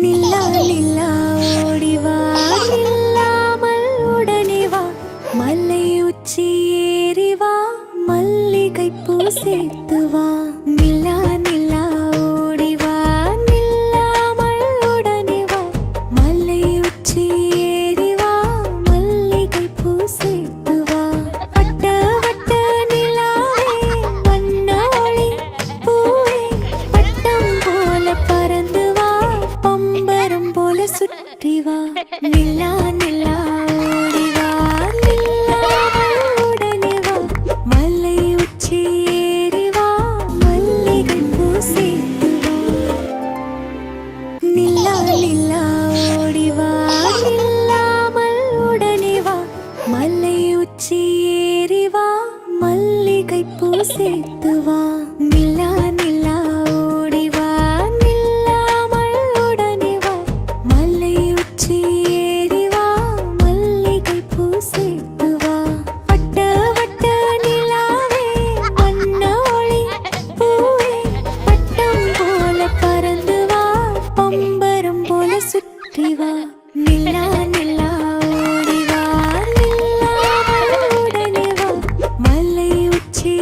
நில்லா நில்லா ஓடிவா நில்லாமல் உடனே வா மலை உச்சி ஏறி வா மல்லிகை பூ சேர்த்து வா நில்லா நில்லா ஓடிவா நில்லாமல் உடனே வா மலை உச்சி ஏறி வா மல்லிகை பூ சேர்த்து வா வட்ட வட்ட நிலாவே வண்ணாளி பூவே பட்டம் போல பறந்து வா பம்பரம் போல சுற்றி வா நில்லா நில்லா ஓடி வா நில்லாமல் உடனே வா மலை உச்சி ஏறி வா மல்லிகை பூ சேர்த்து வா நில்லா நில்லா ஓடி வா நில்லாமல் உடனே வா மலை உச்சி ஏறி வா மல்லிகை பூ சேர்த்து வா நில்லா நில்லா ஓடி வா நில்லாமல் உடனே வா மலை உச்சி ஏறி வா மல்லிகை பூ சேர்த்து வா வட்ட வட்ட நிலாவே வண்ண ஒளி பூவே பட்டம் போல பறந்து வா பம்பரம் போல சுற்றி வா நில்லா நில்லா ஓடி வா நில்லாமல் உடனே வா மலை உச்சி